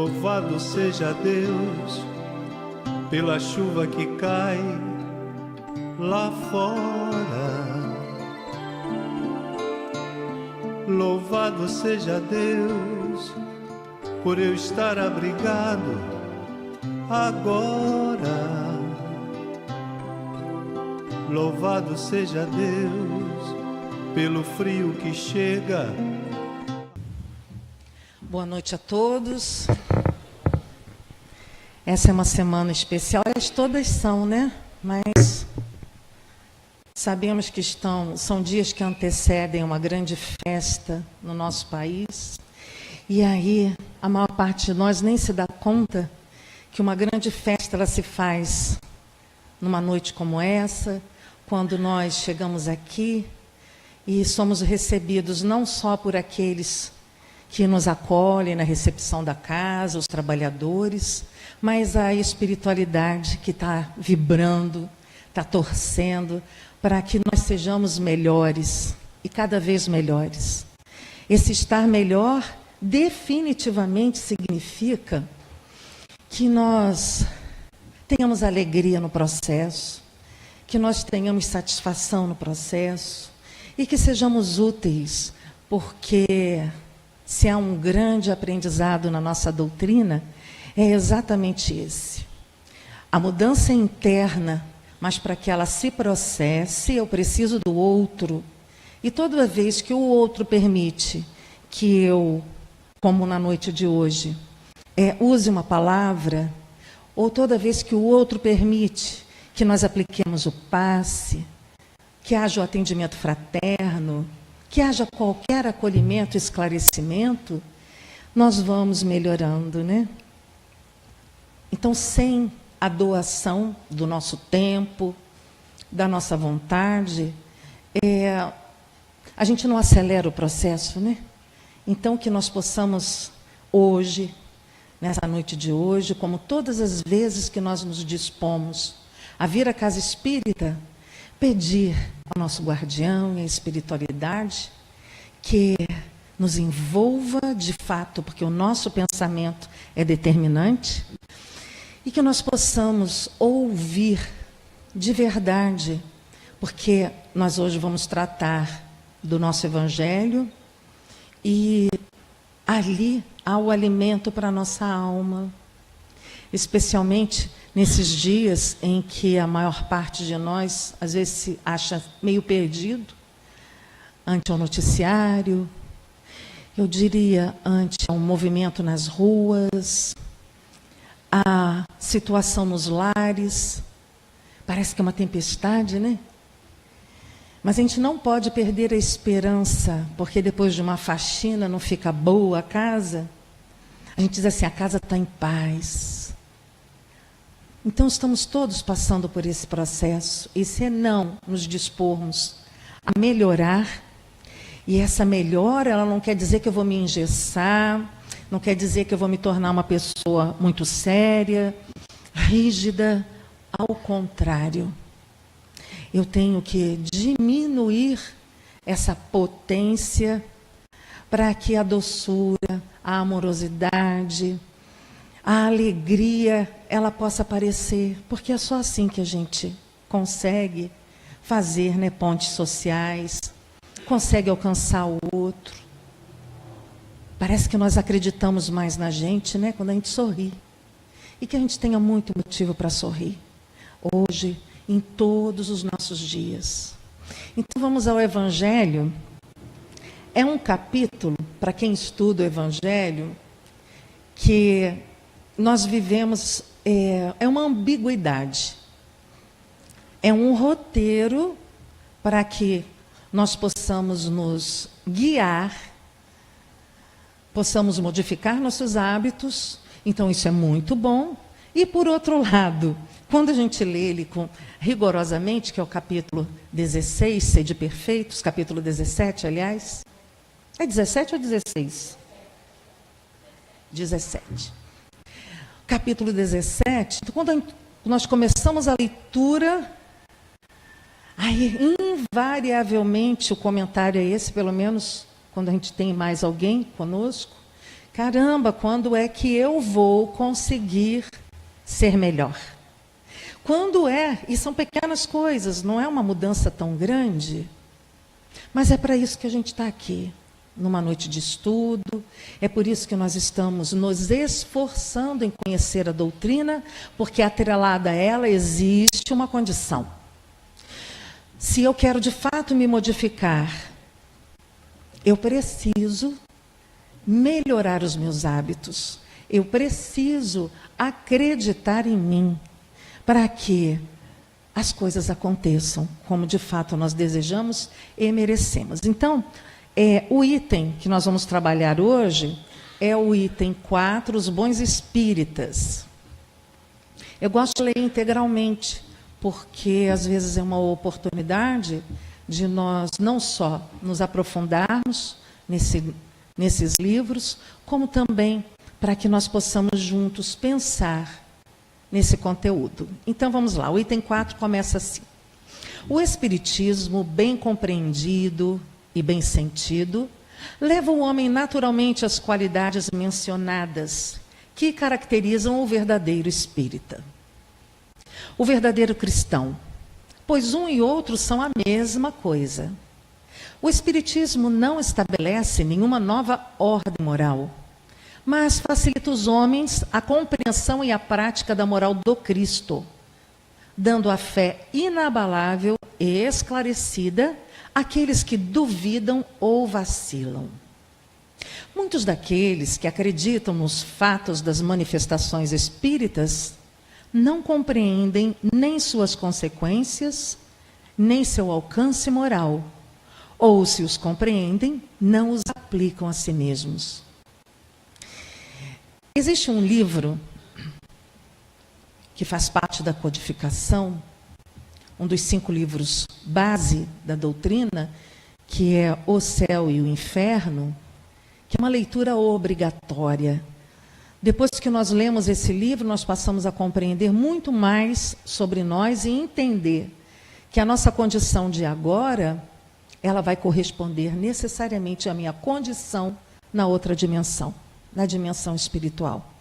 Louvado seja Deus pela chuva que cai lá fora. Louvado seja Deus por eu estar abrigado agora. Louvado seja Deus pelo frio que chega. Boa noite a todos. Essa é uma semana especial. Elas todas são, né? Mas sabemos que são dias que antecedem uma grande festa no nosso país. E aí, a maior parte de nós nem se dá conta que uma grande festa ela se faz numa noite como essa, quando nós chegamos aqui e somos recebidos não só por aqueles que nos acolhem na recepção da casa, os trabalhadores, mas a espiritualidade que está vibrando, está torcendo para que nós sejamos melhores e cada vez melhores. Esse estar melhor definitivamente significa que nós tenhamos alegria no processo, que nós tenhamos satisfação no processo e que sejamos úteis, porque se há um grande aprendizado na nossa doutrina, é exatamente esse. A mudança interna, mas para que ela se processe, eu preciso do outro. E toda vez que o outro permite que eu, como na noite de hoje, use uma palavra, ou toda vez que o outro permite que nós apliquemos o passe, que haja o atendimento fraterno, que haja qualquer acolhimento, esclarecimento, nós vamos melhorando, né? Então, sem a doação do nosso tempo, da nossa vontade, a gente não acelera o processo, né? Então, que nós possamos hoje, nessa noite de hoje, como todas as vezes que nós nos dispomos a vir à casa espírita, pedir ao nosso guardião e à espiritualidade que nos envolva de fato, porque o nosso pensamento é determinante, e que nós possamos ouvir de verdade, porque nós hoje vamos tratar do nosso Evangelho e ali há o alimento para a nossa alma, especialmente nesses dias em que a maior parte de nós, às vezes, se acha meio perdido ante o noticiário, eu diria, ante um movimento nas ruas, a situação nos lares. Parece que é uma tempestade, né? Mas a gente não pode perder a esperança, porque depois de uma faxina não fica boa a casa. A gente diz assim, a casa está em paz. Então, estamos todos passando por esse processo. E se não nos dispormos a melhorar, e essa melhora, ela não quer dizer que eu vou me engessar, não quer dizer que eu vou me tornar uma pessoa muito séria, rígida. Ao contrário, eu tenho que diminuir essa potência para que a doçura, a amorosidade, a alegria, ela possa aparecer, porque é só assim que a gente consegue fazer, né, pontes sociais, consegue alcançar o outro. Parece que nós acreditamos mais na gente, né, quando a gente sorri. E que a gente tenha muito motivo para sorrir, hoje, em todos os nossos dias. Então vamos ao Evangelho. É um capítulo, para quem estuda o Evangelho, que nós vivemos, é uma ambiguidade. É um roteiro para que nós possamos nos guiar, possamos modificar nossos hábitos. Então, isso é muito bom. E, por outro lado, quando a gente lê ele rigorosamente, que é o capítulo 16, Sede Perfeitos, capítulo 17, aliás. É 17 ou 16? 17. Capítulo 17, quando nós começamos a leitura, aí, invariavelmente, o comentário é esse, pelo menos quando a gente tem mais alguém conosco, Caramba, quando é que eu vou conseguir ser melhor? Quando é, e são pequenas coisas, não é uma mudança tão grande, mas é para isso que a gente está aqui, numa noite de estudo, é por isso que nós estamos nos esforçando em conhecer a doutrina, porque atrelada a ela existe uma condição. Se eu quero de fato me modificar, eu preciso melhorar os meus hábitos, eu preciso acreditar em mim, para que as coisas aconteçam como de fato nós desejamos e merecemos. Então, o item que nós vamos trabalhar hoje é o item 4, os bons espíritas. Eu gosto de ler integralmente, porque às vezes é uma oportunidade de nós não só nos aprofundarmos nesses livros, como também para que nós possamos juntos pensar nesse conteúdo. Então vamos lá, o item 4 começa assim. O Espiritismo, bem compreendido e bem sentido, leva o homem naturalmente às qualidades mencionadas que caracterizam o verdadeiro espírita. O verdadeiro cristão, pois um e outro são a mesma coisa. O Espiritismo não estabelece nenhuma nova ordem moral, mas facilita os homens a compreensão e a prática da moral do Cristo, dando a fé inabalável e esclarecida àqueles que duvidam ou vacilam. Muitos daqueles que acreditam nos fatos das manifestações espíritas não compreendem nem suas consequências, nem seu alcance moral, ou, se os compreendem, não os aplicam a si mesmos. Existe um livro que faz parte da codificação, um dos 5 livros base da doutrina, que é O Céu e o Inferno, que é uma leitura obrigatória. Depois que nós lemos esse livro, nós passamos a compreender muito mais sobre nós e entender que a nossa condição de agora, ela vai corresponder necessariamente à minha condição na outra dimensão, na dimensão espiritual.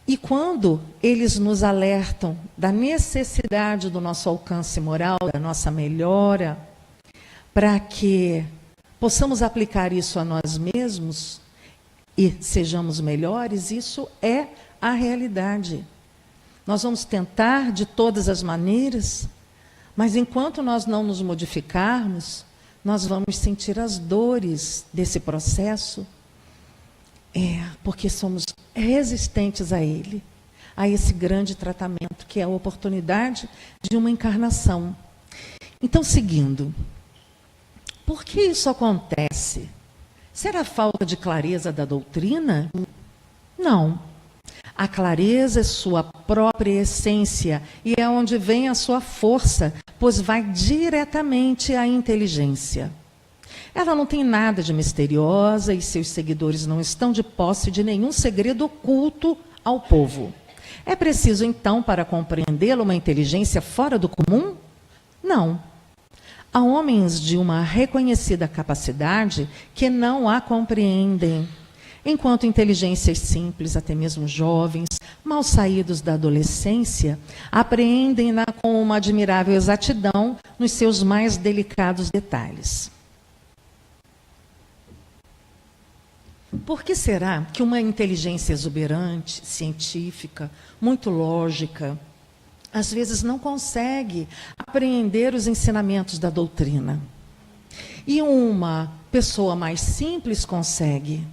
E quando eles nos alertam da necessidade do nosso alcance moral, da nossa melhora, para que possamos aplicar isso a nós mesmos e sejamos melhores, isso é a realidade. Nós vamos tentar de todas as maneiras, mas enquanto nós não nos modificarmos, nós vamos sentir as dores desse processo, porque somos resistentes a ele, a esse grande tratamento, que é a oportunidade de uma encarnação. Então, seguindo, por que isso acontece? Será falta de clareza da doutrina? Não. A clareza é sua própria essência e é onde vem a sua força, pois vai diretamente à inteligência. Ela não tem nada de misteriosa e seus seguidores não estão de posse de nenhum segredo oculto ao povo. É preciso, então, para compreendê-la, uma inteligência fora do comum? Não. Há homens de uma reconhecida capacidade que não a compreendem, enquanto inteligências simples, até mesmo jovens, mal saídos da adolescência, apreendem-na com uma admirável exatidão nos seus mais delicados detalhes. Por que será que uma inteligência exuberante, científica, muito lógica, às vezes não consegue apreender os ensinamentos da doutrina? E uma pessoa mais simples consegue?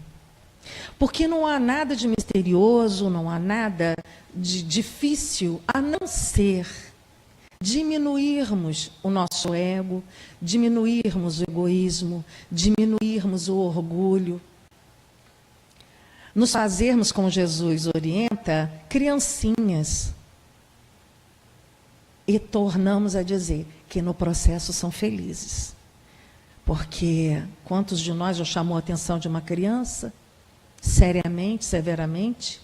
Porque não há nada de misterioso, não há nada de difícil, a não ser diminuirmos o nosso ego, diminuirmos o egoísmo, diminuirmos o orgulho, nos fazermos, como Jesus orienta, criancinhas. E tornamos a dizer que no processo são felizes. Porque quantos de nós já chamou a atenção de uma criança, seriamente, severamente,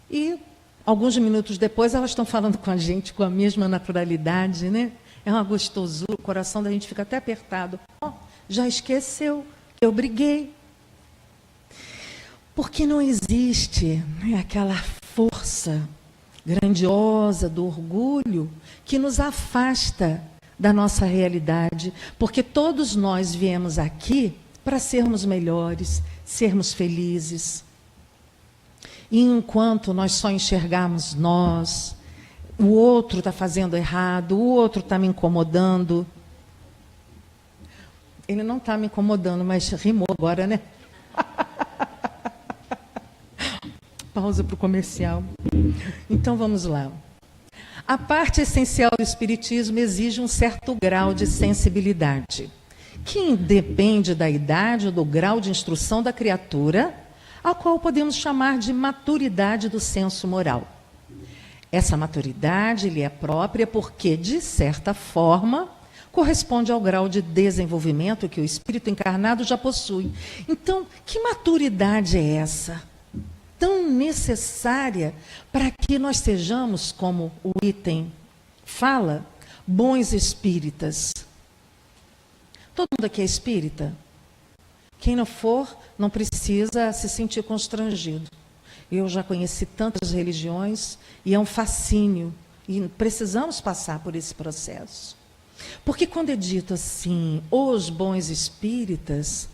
e alguns minutos depois elas estão falando com a gente com a mesma naturalidade, né? É uma gostosura, o coração da gente fica até apertado. Já esqueceu que eu briguei. Porque não existe, né, aquela força grandiosa do orgulho que nos afasta da nossa realidade, porque todos nós viemos aqui para sermos melhores, sermos felizes. E enquanto nós só enxergarmos nós, o outro está fazendo errado, o outro está me incomodando. Ele não está me incomodando, mas rimou agora, né? Pausa para o comercial. Então vamos lá. A parte essencial do Espiritismo exige um certo grau de sensibilidade, que independe da idade ou do grau de instrução da criatura, a qual podemos chamar de maturidade do senso moral. Essa maturidade lhe é própria porque, de certa forma, corresponde ao grau de desenvolvimento que o espírito encarnado já possui. Então, que maturidade é essa? Tão necessária para que nós sejamos, como o item fala, bons espíritas. Todo mundo aqui é espírita? Quem não for, não precisa se sentir constrangido. Eu já conheci tantas religiões e é um fascínio. E precisamos passar por esse processo. Porque quando é dito assim, os bons espíritas,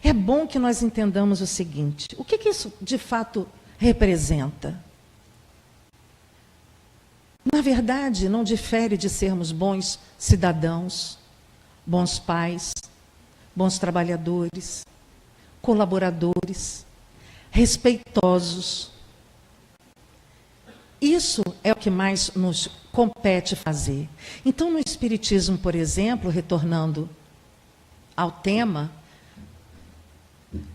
é bom que nós entendamos o seguinte: o que isso de fato representa? Na verdade, não difere de sermos bons cidadãos, bons pais, bons trabalhadores, colaboradores, respeitosos. Isso é o que mais nos compete fazer. Então, no Espiritismo, por exemplo, retornando ao tema,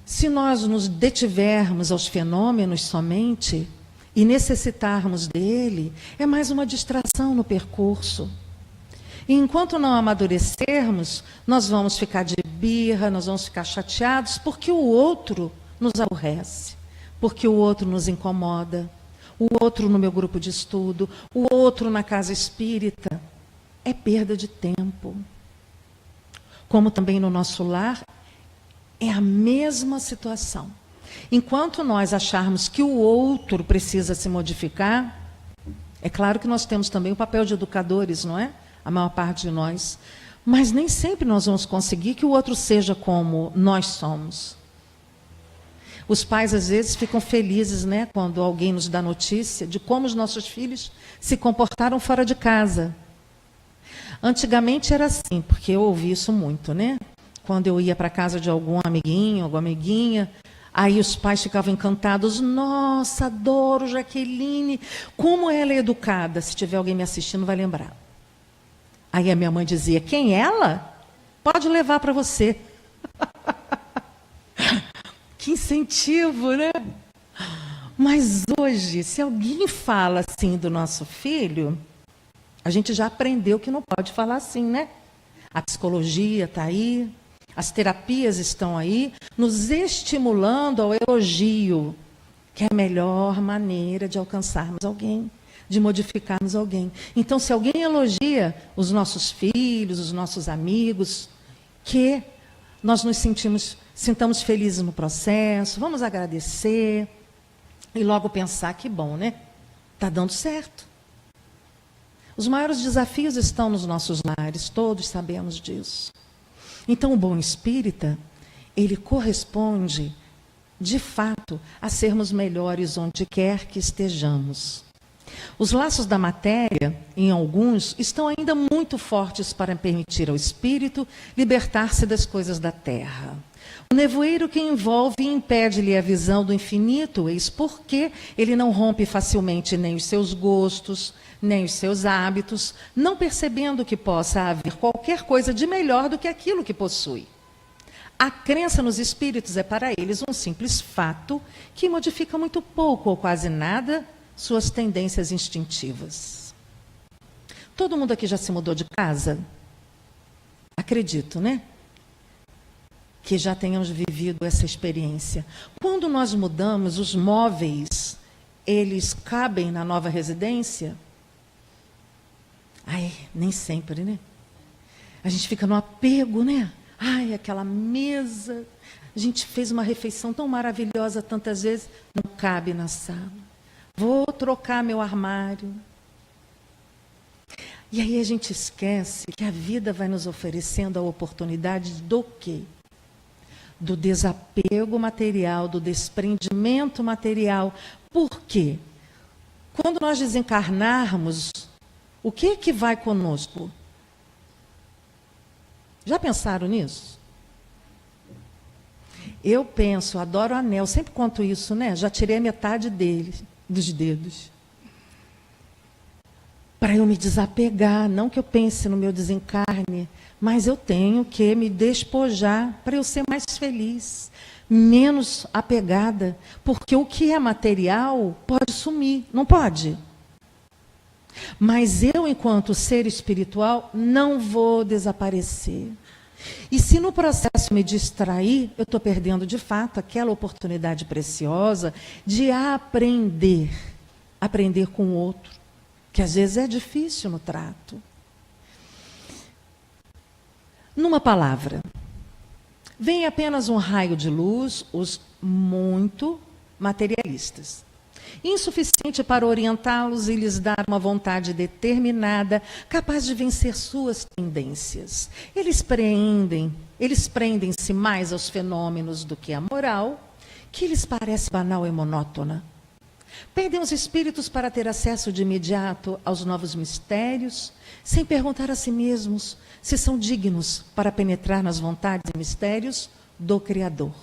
se nós nos detivermos aos fenômenos somente e necessitarmos dele, é mais uma distração no percurso. E enquanto não amadurecermos, nós vamos ficar de birra, nós vamos ficar chateados, porque o outro nos aborrece, porque o outro nos incomoda, o outro no meu grupo de estudo, o outro na casa espírita. É perda de tempo. Como também no nosso lar, é a mesma situação. Enquanto nós acharmos que o outro precisa se modificar, é claro que nós temos também o papel de educadores, não é? A maior parte de nós. Mas nem sempre nós vamos conseguir que o outro seja como nós somos. Os pais, às vezes, ficam felizes, né, quando alguém nos dá notícia de como os nossos filhos se comportaram fora de casa. Antigamente era assim, porque eu ouvi isso muito, né? Quando eu ia para a casa de algum amiguinho, alguma amiguinha, aí os pais ficavam encantados. Nossa, adoro Jaqueline, como ela é educada. Se tiver alguém me assistindo, vai lembrar. Aí a minha mãe dizia, quem é ela? Pode levar para você. Que incentivo, né? Mas hoje, se alguém fala assim do nosso filho, a gente já aprendeu que não pode falar assim, né? A psicologia está aí, as terapias estão aí, nos estimulando ao elogio, que é a melhor maneira de alcançarmos alguém, de modificarmos alguém. Então, se alguém elogia os nossos filhos, os nossos amigos, que nós nos sintamos felizes no processo, vamos agradecer e logo pensar que bom, né? Está dando certo. Os maiores desafios estão nos nossos lares, todos sabemos disso. Então, o bom espírita, ele corresponde, de fato, a sermos melhores onde quer que estejamos. Os laços da matéria, em alguns, estão ainda muito fortes para permitir ao espírito libertar-se das coisas da terra. O nevoeiro que envolve e impede-lhe a visão do infinito, eis porque ele não rompe facilmente nem os seus gostos, nem os seus hábitos, não percebendo que possa haver qualquer coisa de melhor do que aquilo que possui. A crença nos espíritos é para eles um simples fato que modifica muito pouco ou quase nada suas tendências instintivas. Todo mundo aqui já se mudou de casa? Acredito, né? Que já tenhamos vivido essa experiência. Quando nós mudamos, os móveis, eles cabem na nova residência? Ai, nem sempre, né? A gente fica no apego, né? Ai, aquela mesa A gente fez uma refeição tão maravilhosa tantas vezes, não cabe na sala. Vou trocar meu armário. E aí a gente esquece que a vida vai nos oferecendo a oportunidade do quê? Do desapego material, do desprendimento material. Por quê? Quando nós desencarnarmos, o que vai conosco? Já pensaram nisso? Eu penso, adoro anel, sempre conto isso, né? Já tirei a metade dele, dos dedos. Para eu me desapegar, não que eu pense no meu desencarne, mas eu tenho que me despojar para eu ser mais feliz, menos apegada, porque o que é material pode sumir, não pode? Mas eu, enquanto ser espiritual, não vou desaparecer. E se no processo me distrair, eu estou perdendo de fato aquela oportunidade preciosa de aprender com o outro, que às vezes é difícil no trato. Numa palavra, vem apenas um raio de luz, os muito materialistas, insuficiente para orientá-los e lhes dar uma vontade determinada, capaz de vencer suas tendências. Eles prendem-se mais aos fenômenos do que à moral, que lhes parece banal e monótona. Pedem os espíritos para ter acesso de imediato aos novos mistérios, sem perguntar a si mesmos se são dignos para penetrar nas vontades e mistérios do Criador.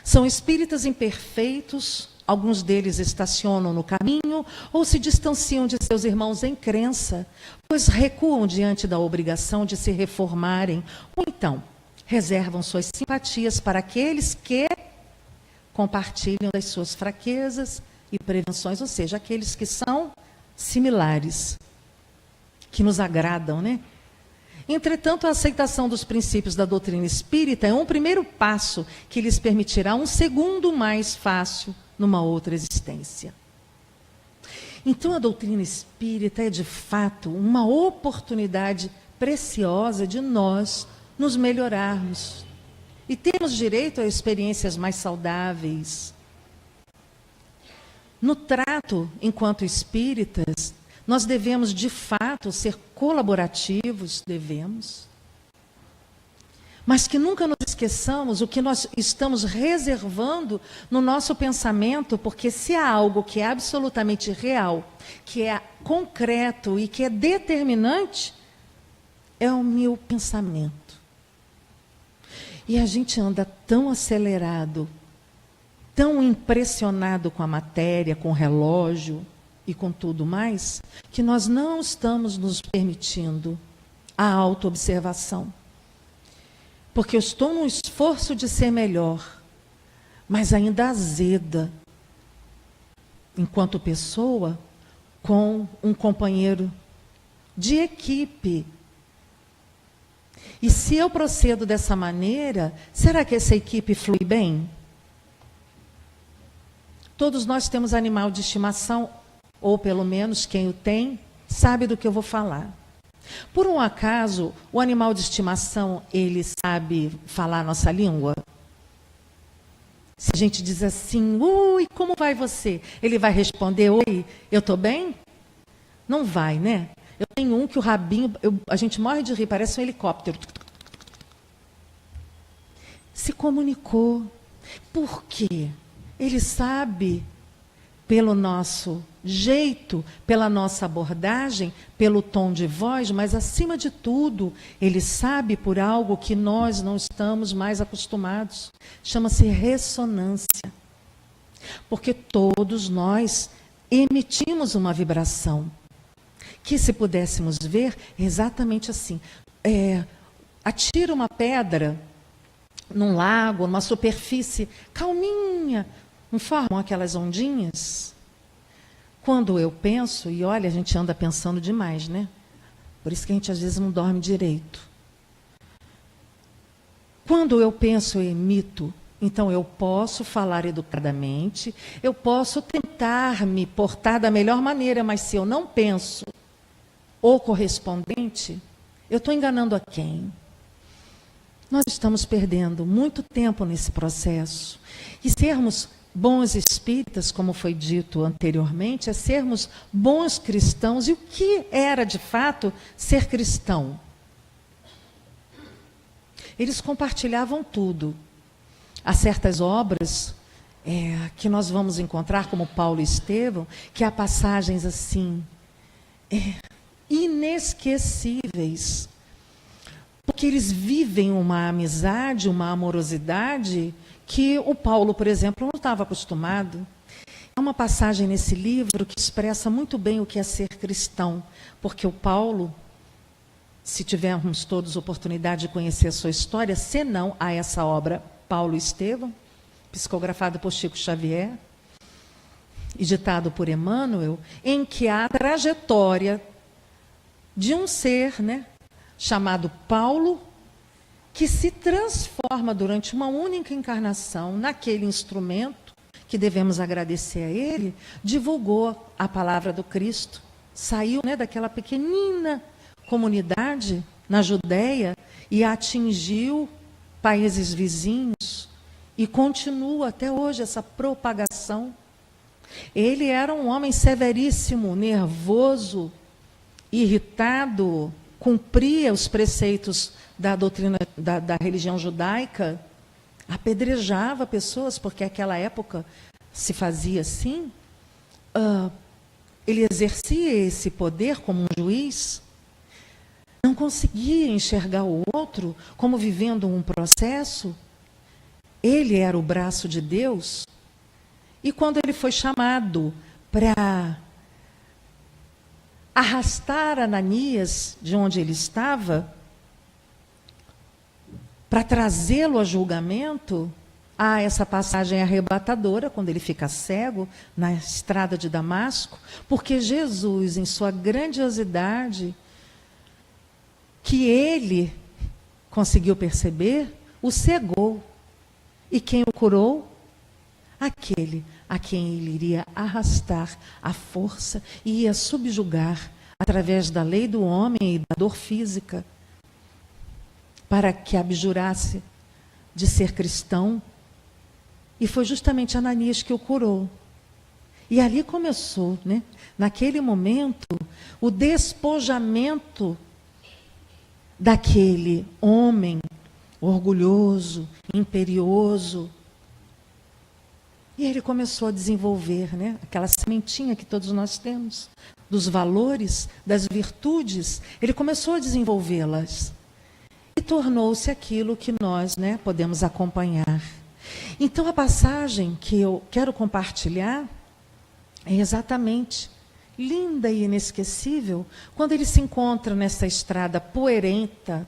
São espíritas imperfeitos, alguns deles estacionam no caminho ou se distanciam de seus irmãos em crença, pois recuam diante da obrigação de se reformarem, ou então reservam suas simpatias para aqueles que compartilham das suas fraquezas e prevenções, ou seja, aqueles que são similares, que nos agradam, né? Entretanto, a aceitação dos princípios da doutrina espírita é um primeiro passo que lhes permitirá um segundo mais fácil numa outra existência. Então, a doutrina espírita é, de fato, uma oportunidade preciosa de nós nos melhorarmos e termos direito a experiências mais saudáveis. No trato, enquanto espíritas, nós devemos, de fato, ser colaborativos, devemos. Mas que nunca nos esqueçamos o que nós estamos reservando no nosso pensamento, porque se há algo que é absolutamente real, que é concreto e que é determinante, é o meu pensamento. E a gente anda tão acelerado, tão impressionado com a matéria, com o relógio e com tudo mais, que nós não estamos nos permitindo a autoobservação. Porque eu estou num esforço de ser melhor, mas ainda azeda, enquanto pessoa, com um companheiro de equipe. E se eu procedo dessa maneira, será que essa equipe flui bem? Todos nós temos animal de estimação, ou pelo menos quem o tem, sabe do que eu vou falar. Por um acaso, o animal de estimação, ele sabe falar a nossa língua? Se a gente diz assim, ui, como vai você? Ele vai responder, oi, eu estou bem? Não vai, né? Eu tenho um que o rabinho, a gente morre de rir, parece um helicóptero. Se comunicou. Por quê? Ele sabe, pelo nosso jeito, pela nossa abordagem, pelo tom de voz, mas, acima de tudo, ele sabe por algo que nós não estamos mais acostumados. Chama-se ressonância. Porque todos nós emitimos uma vibração, que, se pudéssemos ver, é exatamente assim. Atira uma pedra num lago, numa superfície calminha, não formam aquelas ondinhas? Quando eu penso, e olha, a gente anda pensando demais, né? Por isso que a gente às vezes não dorme direito. Quando eu penso, eu emito. Então eu posso falar educadamente, eu posso tentar me portar da melhor maneira, mas se eu não penso o correspondente, eu estou enganando a quem? Nós estamos perdendo muito tempo nesse processo. E sermos bons espíritas, como foi dito anteriormente, é sermos bons cristãos. E o que era, de fato, ser cristão? Eles compartilhavam tudo. Há certas obras que nós vamos encontrar, como Paulo e Estevão, que há passagens assim, inesquecíveis. Porque eles vivem uma amizade, uma amorosidade que o Paulo, por exemplo, não estava acostumado. Há uma passagem nesse livro que expressa muito bem o que é ser cristão, porque o Paulo, se tivermos todos oportunidade de conhecer a sua história, senão a essa obra, Paulo e Estevão, psicografado por Chico Xavier e ditado por Emmanuel, em que há a trajetória de um ser, chamado Paulo, que se transforma durante uma única encarnação naquele instrumento que devemos agradecer a ele, divulgou a palavra do Cristo, saiu daquela pequenina comunidade na Judéia e atingiu países vizinhos e continua até hoje essa propagação. Ele era um homem severíssimo, nervoso, irritado, cumpria os preceitos da doutrina da religião judaica, apedrejava pessoas, porque naquela época se fazia assim. Ele exercia esse poder como um juiz, não conseguia enxergar o outro como vivendo um processo. Ele era o braço de Deus. E quando ele foi chamado para arrastar Ananias de onde ele estava, para trazê-lo a julgamento, há essa passagem arrebatadora, quando ele fica cego na estrada de Damasco, porque Jesus, em sua grandiosidade, que ele conseguiu perceber, o cegou. E quem o curou? Aquele a quem ele iria arrastar à força e ia subjugar através da lei do homem e da dor física, para que abjurasse de ser cristão. E foi justamente Ananias que o curou. E ali começou, naquele momento, o despojamento daquele homem orgulhoso, imperioso. E ele começou a desenvolver, aquela sementinha que todos nós temos, dos valores, das virtudes, ele começou a desenvolvê-las. E tornou-se aquilo que nós podemos acompanhar. Então, a passagem que eu quero compartilhar é exatamente linda e inesquecível, quando ele se encontra nessa estrada poeirenta,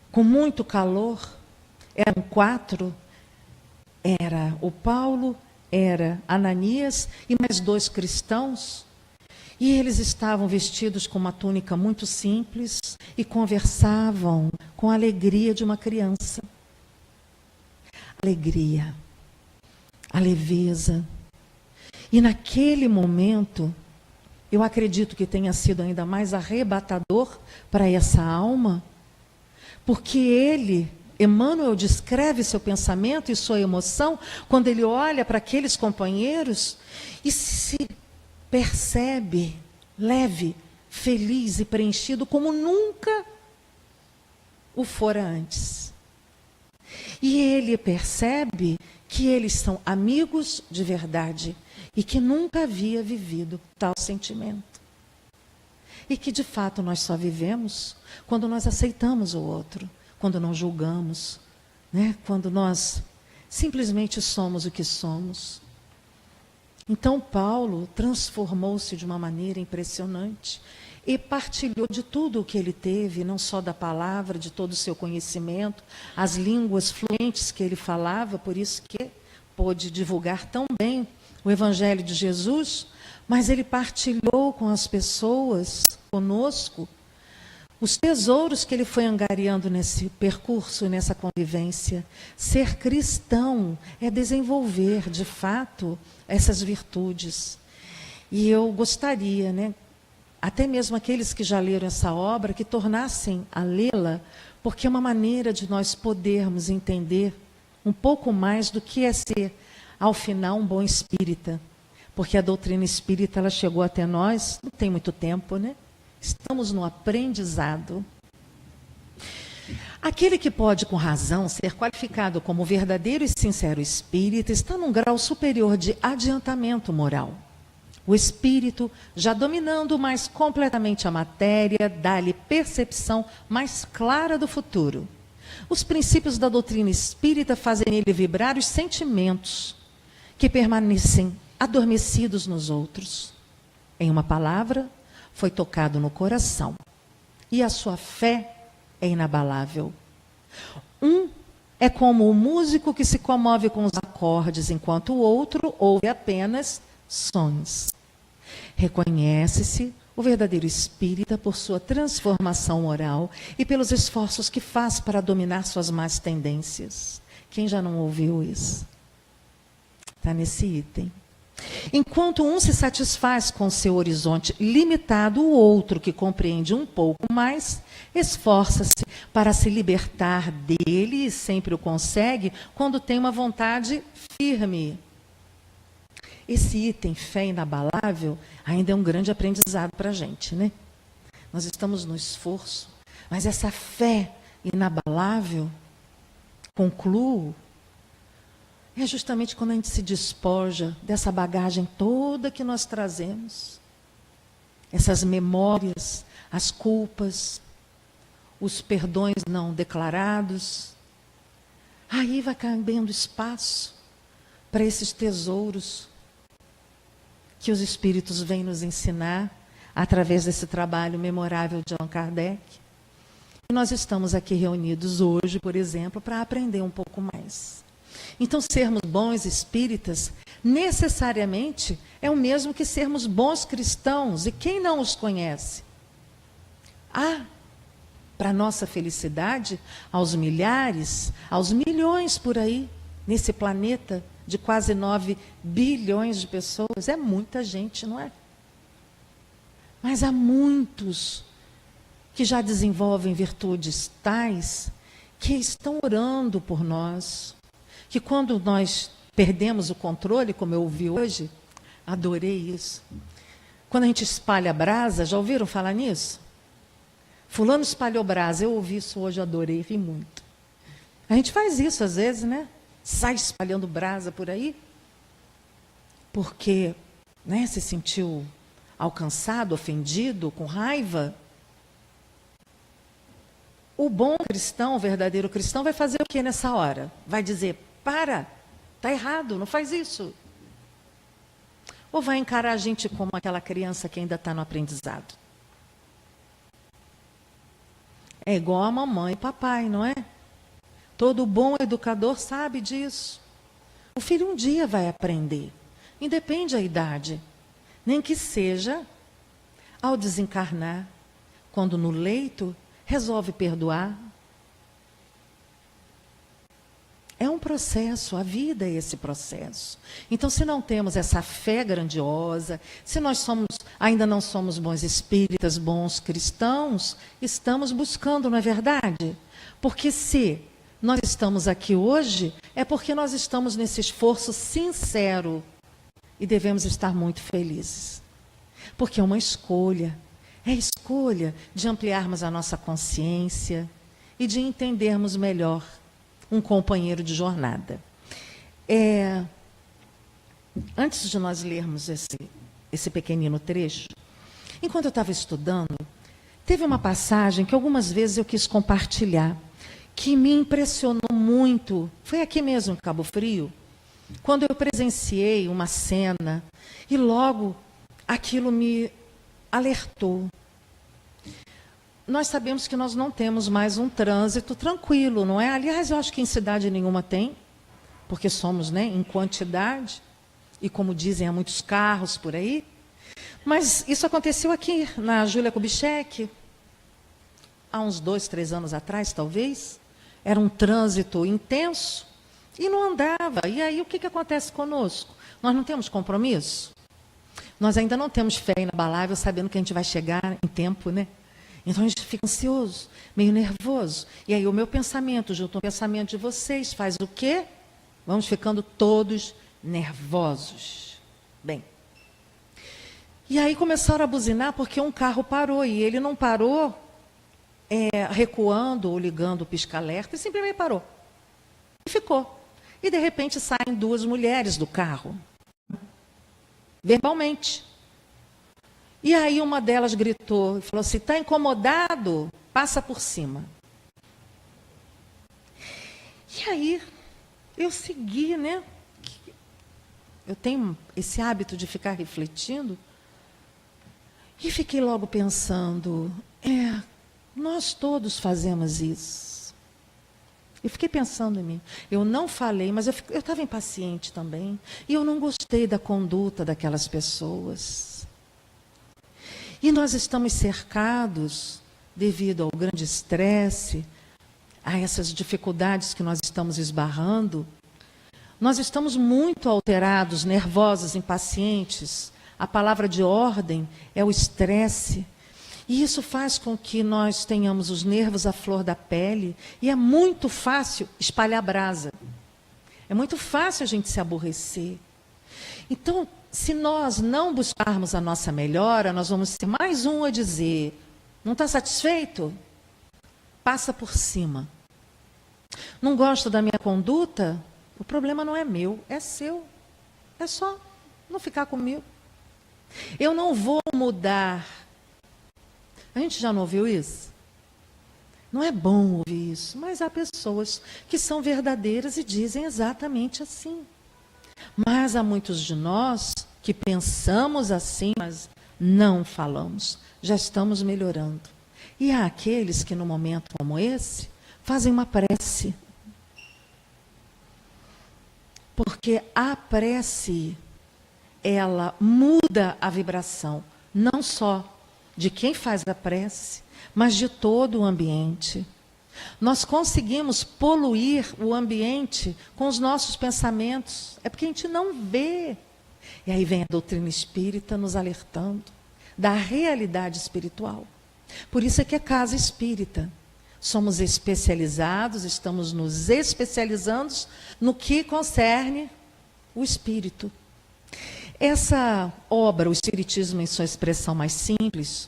com muito calor. Eram 4, era o Paulo, era Ananias e mais 2 cristãos, e eles estavam vestidos com uma túnica muito simples e conversavam com a alegria de uma criança. Alegria, a leveza. E naquele momento, eu acredito que tenha sido ainda mais arrebatador para essa alma, porque Emmanuel descreve seu pensamento e sua emoção quando ele olha para aqueles companheiros e se percebe leve, feliz e preenchido como nunca o fora antes. E ele percebe que eles são amigos de verdade e que nunca havia vivido tal sentimento. E que, de fato, nós só vivemos quando nós aceitamos o outro, quando não julgamos, quando nós simplesmente somos o que somos. Então, Paulo transformou-se de uma maneira impressionante e partilhou de tudo o que ele teve, não só da palavra, de todo o seu conhecimento, as línguas fluentes que ele falava, por isso que pôde divulgar tão bem o Evangelho de Jesus, mas ele partilhou com as pessoas, conosco, os tesouros que ele foi angariando nesse percurso, nessa convivência. Ser cristão é desenvolver, de fato, essas virtudes. E eu gostaria, até mesmo aqueles que já leram essa obra, que tornassem a lê-la, porque é uma maneira de nós podermos entender um pouco mais do que é ser, ao final, um bom espírita. Porque a doutrina espírita, ela chegou até nós, não tem muito tempo, né? Estamos no aprendizado. Aquele que pode, com razão, ser qualificado como verdadeiro e sincero espírita, está num grau superior de adiantamento moral. O espírito, já dominando mais completamente a matéria, dá-lhe percepção mais clara do futuro. Os princípios da doutrina espírita fazem nele vibrar os sentimentos que permanecem adormecidos nos outros. Em uma palavra, foi tocado no coração. E a sua fé é inabalável. Um é como o músico que se comove com os acordes, enquanto o outro ouve apenas sons. Reconhece-se o verdadeiro espírita por sua transformação moral e pelos esforços que faz para dominar suas más tendências. Quem já não ouviu isso? Está nesse item. Enquanto um se satisfaz com seu horizonte limitado, o outro, que compreende um pouco mais, esforça-se para se libertar dele e sempre o consegue quando tem uma vontade firme. Esse item, fé inabalável, ainda é um grande aprendizado para a gente, né? Nós estamos no esforço, mas essa fé inabalável, concluo, é justamente quando a gente se despoja dessa bagagem toda que nós trazemos, essas memórias, as culpas, os perdões não declarados. Aí vai cabendo espaço para esses tesouros que os espíritos vêm nos ensinar através desse trabalho memorável de Allan Kardec. E nós estamos aqui reunidos hoje, por exemplo, para aprender um pouco mais. Então, sermos bons espíritas, necessariamente, é o mesmo que sermos bons cristãos. E quem não os conhece? Para nossa felicidade, aos milhares, aos milhões por aí, nesse planeta de quase 9 bilhões de pessoas, é muita gente, não é? Mas há muitos que já desenvolvem virtudes tais que estão orando por nós, que quando nós perdemos o controle, como eu ouvi hoje, adorei isso. Quando a gente espalha brasa, já ouviram falar nisso? Fulano espalhou brasa, eu ouvi isso hoje, adorei, ri muito. A gente faz isso às vezes, né? Sai espalhando brasa por aí, porque, né, se sentiu alcançado, ofendido, com raiva. O bom cristão, o verdadeiro cristão, vai fazer o que nessa hora? Vai dizer, para, está errado, não faz isso. Ou vai encarar a gente como aquela criança que ainda está no aprendizado? É igual a mamãe e papai, não é? Todo bom educador sabe disso. O filho um dia vai aprender, independe da idade, nem que seja ao desencarnar, quando no leito resolve perdoar. É um processo, a vida é esse processo. Então, se não temos essa fé grandiosa, se nós ainda não somos bons espíritas, bons cristãos, estamos buscando, não é verdade? Porque se nós estamos aqui hoje, é porque nós estamos nesse esforço sincero e devemos estar muito felizes. Porque é uma escolha, é a escolha de ampliarmos a nossa consciência e de entendermos melhor um companheiro de jornada. Antes de nós lermos esse pequenino trecho, enquanto eu estava estudando, teve uma passagem que algumas vezes eu quis compartilhar, que me impressionou muito. Foi aqui mesmo, em Cabo Frio, quando eu presenciei uma cena e logo aquilo me alertou. Nós sabemos que nós não temos mais um trânsito tranquilo, não é? Aliás, eu acho que em cidade nenhuma tem, porque somos, né, em quantidade, e como dizem, há muitos carros por aí. Mas isso aconteceu aqui, na Júlia Kubitschek, há uns 2, 3 anos atrás, talvez. Era um trânsito intenso e não andava. E aí, o que acontece conosco? Nós não temos compromisso? Nós ainda não temos fé inabalável, sabendo que a gente vai chegar em tempo, né? Então a gente fica ansioso, meio nervoso. E aí o meu pensamento, junto ao pensamento de vocês, faz o quê? Vamos ficando todos nervosos. Bem, e aí começaram a buzinar porque um carro parou, e ele não parou recuando ou ligando o pisca-alerta, e simplesmente parou. E ficou. E de repente saem duas mulheres do carro, verbalmente. E aí uma delas gritou e falou assim: está incomodado? Passa por cima. E aí eu segui, né? Eu tenho esse hábito de ficar refletindo. E fiquei logo pensando, nós todos fazemos isso. Eu fiquei pensando em mim. Eu não falei, mas eu estava impaciente também. E eu não gostei da conduta daquelas pessoas. E nós estamos cercados, devido ao grande estresse, a essas dificuldades que nós estamos esbarrando. Nós estamos muito alterados, nervosos, impacientes. A palavra de ordem é o estresse. E isso faz com que nós tenhamos os nervos à flor da pele. E é muito fácil espalhar brasa. É muito fácil a gente se aborrecer. Então, se nós não buscarmos a nossa melhora, nós vamos ser mais um a dizer: não está satisfeito? Passa por cima. Não gosta da minha conduta? O problema não é meu, é seu. É só não ficar comigo. Eu não vou mudar. A gente já não ouviu isso? Não é bom ouvir isso, mas há pessoas que são verdadeiras e dizem exatamente assim. Mas há muitos de nós que pensamos assim, mas não falamos. Já estamos melhorando. E há aqueles que, num momento como esse, fazem uma prece. Porque a prece, ela muda a vibração, não só de quem faz a prece, mas de todo o ambiente. Nós conseguimos poluir o ambiente com os nossos pensamentos. É porque a gente não vê. E aí vem a doutrina espírita nos alertando da realidade espiritual. Por isso é que é casa espírita. Somos especializados, estamos nos especializando no que concerne o espírito. Essa obra, o Espiritismo em sua expressão mais simples,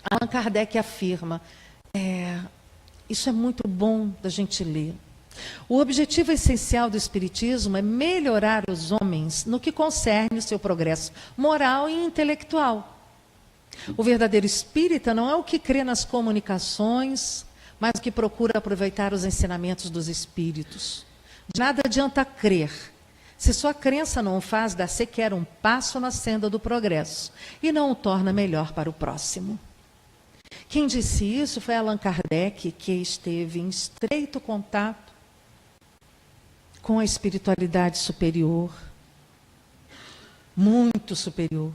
Allan Kardec afirma, isso é muito bom da gente ler. O objetivo essencial do Espiritismo é melhorar os homens no que concerne o seu progresso moral e intelectual. O verdadeiro espírita não é o que crê nas comunicações, mas o que procura aproveitar os ensinamentos dos espíritos. De nada adianta crer, se sua crença não o faz dar sequer um passo na senda do progresso e não o torna melhor para o próximo. Quem disse isso foi Allan Kardec, que esteve em estreito contato com a espiritualidade superior, muito superior,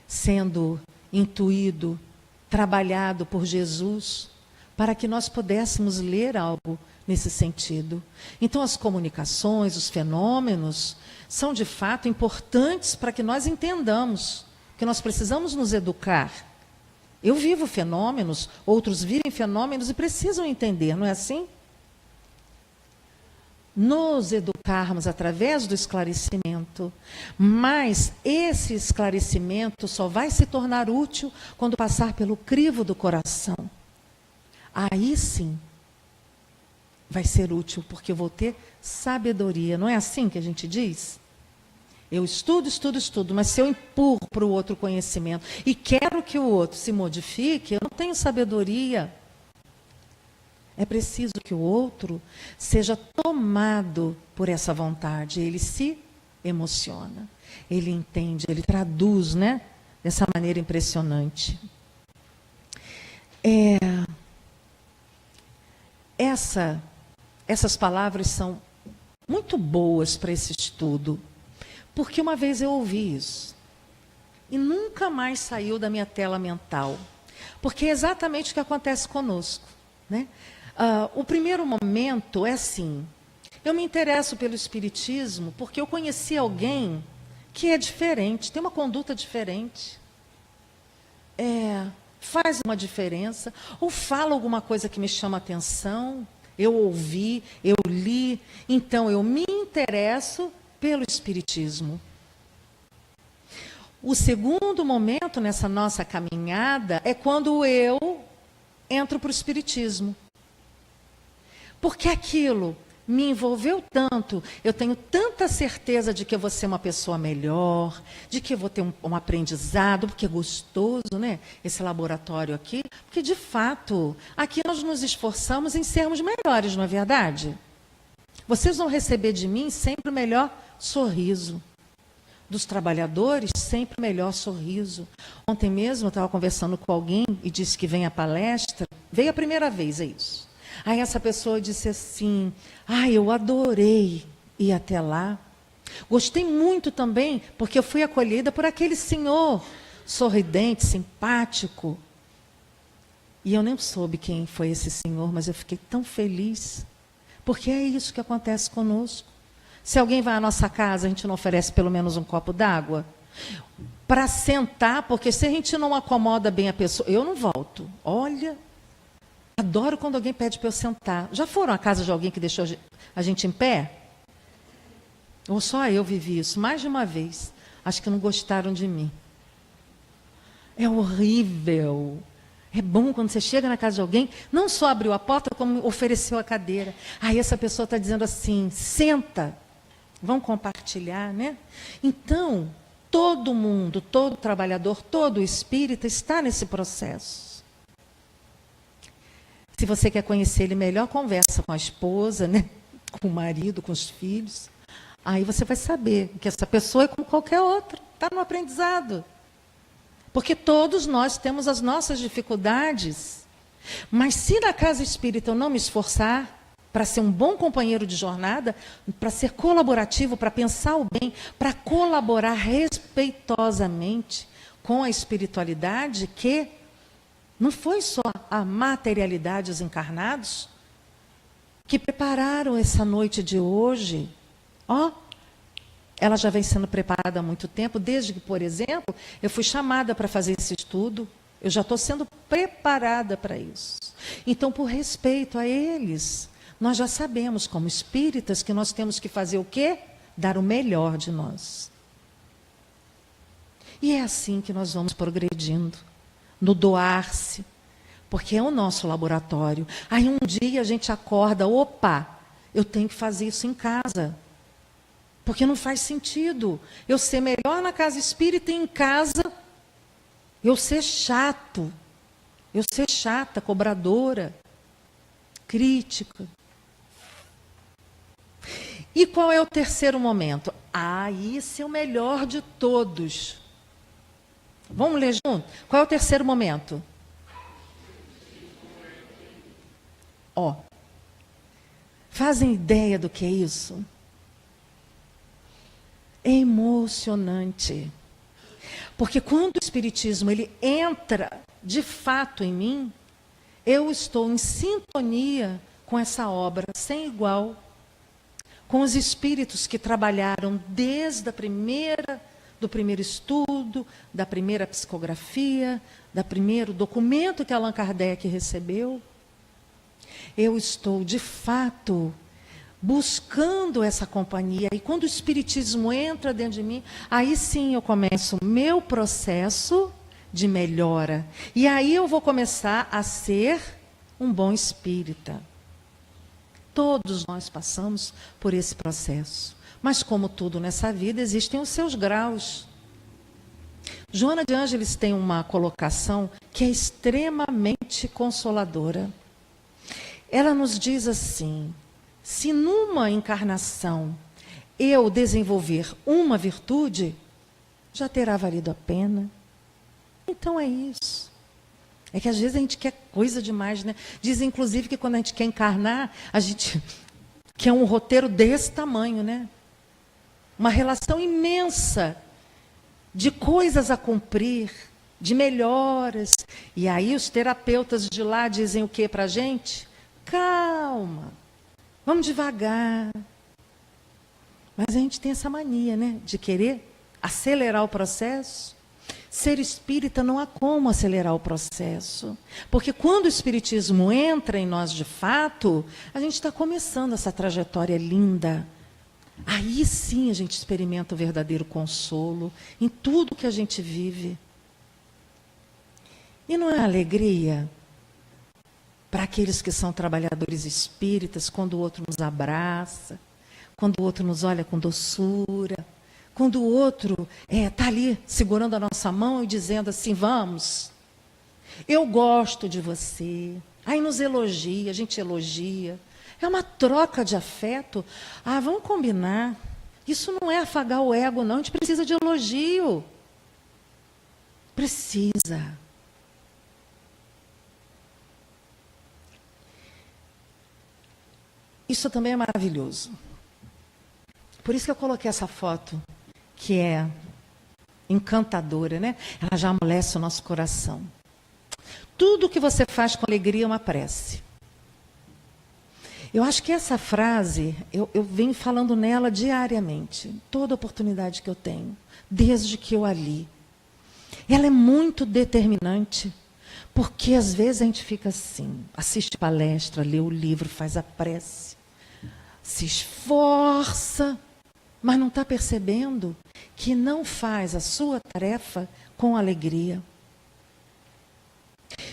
sendo intuído, trabalhado por Jesus, para que nós pudéssemos ler algo nesse sentido. Então, as comunicações, os fenômenos, são de fato importantes para que nós entendamos que nós precisamos nos educar. Eu vivo fenômenos, outros vivem fenômenos e precisam entender, não é assim? Nos educarmos através do esclarecimento, mas esse esclarecimento só vai se tornar útil quando passar pelo crivo do coração. Aí sim vai ser útil, porque eu vou ter sabedoria. Não é assim que a gente diz? Eu estudo, mas se eu empurro para o outro conhecimento e quero que o outro se modifique, eu não tenho sabedoria. É preciso que o outro seja tomado por essa vontade. Ele se emociona, ele entende, ele traduz, né? Dessa maneira impressionante. Essas palavras são muito boas para esse estudo, porque uma vez eu ouvi isso e nunca mais saiu da minha tela mental, porque é exatamente o que acontece conosco, né? O primeiro momento é assim: eu me interesso pelo Espiritismo porque eu conheci alguém que é diferente, tem uma conduta diferente. Faz uma diferença, ou fala alguma coisa que me chama a atenção, eu ouvi, eu li, então eu me interesso pelo Espiritismo. O segundo momento nessa nossa caminhada é quando eu entro para o Espiritismo. Porque aquilo me envolveu tanto, eu tenho tanta certeza de que eu vou ser uma pessoa melhor, de que eu vou ter um aprendizado, porque é gostoso, né? Esse laboratório aqui, porque de fato, aqui nós nos esforçamos em sermos melhores, não é verdade? Vocês vão receber de mim sempre o melhor sorriso. Dos trabalhadores, sempre o melhor sorriso. Ontem mesmo eu estava conversando com alguém e disse que vem à palestra, veio a primeira vez, é isso. Aí essa pessoa disse assim, eu adorei ir até lá. Gostei muito também, porque eu fui acolhida por aquele senhor sorridente, simpático. E eu nem soube quem foi esse senhor, mas eu fiquei tão feliz, porque é isso que acontece conosco. Se alguém vai à nossa casa, a gente não oferece pelo menos um copo d'água? Para sentar, porque se a gente não acomoda bem a pessoa, eu não volto. Olha, adoro quando alguém pede para eu sentar. Já foram à casa de alguém que deixou a gente em pé? Ou só eu vivi isso? Mais de uma vez. Acho que não gostaram de mim. É horrível. É bom quando você chega na casa de alguém, não só abriu a porta, como ofereceu a cadeira. Aí essa pessoa está dizendo assim, senta. Vão compartilhar, né? Então, todo mundo, todo trabalhador, todo espírita está nesse processo. Se você quer conhecer ele melhor, conversa com a esposa, né? Com o marido, com os filhos. Aí você vai saber que essa pessoa é como qualquer outra, está no aprendizado. Porque todos nós temos as nossas dificuldades. Mas se na casa espírita eu não me esforçar para ser um bom companheiro de jornada, para ser colaborativo, para pensar o bem, para colaborar respeitosamente com a espiritualidade, que não foi só a materialidade dos encarnados que prepararam essa noite de hoje. Ela já vem sendo preparada há muito tempo, desde que, por exemplo, eu fui chamada para fazer esse estudo, eu já estou sendo preparada para isso. Então, por respeito a eles, nós já sabemos, como espíritas, que nós temos que fazer o quê? Dar o melhor de nós. E é assim que nós vamos progredindo, no doar-se, porque é o nosso laboratório. Aí um dia a gente acorda, eu tenho que fazer isso em casa. Porque não faz sentido eu ser melhor na casa espírita e em casa eu ser chato, eu ser chata, cobradora, crítica. E qual é o terceiro momento? Esse é o melhor de todos. Vamos ler junto? Qual é o terceiro momento? Fazem ideia do que é isso? É emocionante. Porque quando o Espiritismo ele entra de fato em mim, eu estou em sintonia com essa obra sem igual, com os espíritos que trabalharam desde do primeiro estudo, da primeira psicografia, do primeiro documento que Allan Kardec recebeu. Eu estou, de fato, buscando essa companhia. E quando o Espiritismo entra dentro de mim, aí sim eu começo o meu processo de melhora. E aí eu vou começar a ser um bom espírita. Todos nós passamos por esse processo. Mas como tudo nessa vida, existem os seus graus. Joana de Ângeles tem uma colocação que é extremamente consoladora. Ela nos diz assim: se numa encarnação eu desenvolver uma virtude, já terá valido a pena. Então é isso. É que às vezes a gente quer coisa demais, né? Diz inclusive que quando a gente quer encarnar, a gente quer um roteiro desse tamanho, né? Uma relação imensa de coisas a cumprir, de melhoras. E aí os terapeutas de lá dizem o que para a gente? Calma, vamos devagar. Mas a gente tem essa mania, né? De querer acelerar o processo? Ser espírita não há como acelerar o processo. Porque quando o espiritismo entra em nós de fato, a gente está começando essa trajetória linda. Aí sim a gente experimenta o verdadeiro consolo em tudo que a gente vive. E não é alegria para aqueles que são trabalhadores espíritas, quando o outro nos abraça, quando o outro nos olha com doçura, quando o outro está ali segurando a nossa mão e dizendo assim, vamos, eu gosto de você. Aí nos elogia, a gente elogia. É uma troca de afeto. Ah, vamos combinar. Isso não é afagar o ego, não. A gente precisa de elogio. Precisa. Isso também é maravilhoso. Por isso que eu coloquei essa foto, que é encantadora, né? Ela já amolece o nosso coração. Tudo que você faz com alegria é uma prece. Eu acho que essa frase, eu venho falando nela diariamente, toda oportunidade que eu tenho, desde que eu a li. Ela é muito determinante, porque às vezes a gente fica assim, assiste palestra, lê o livro, faz a prece, se esforça, mas não está percebendo que não faz a sua tarefa com alegria.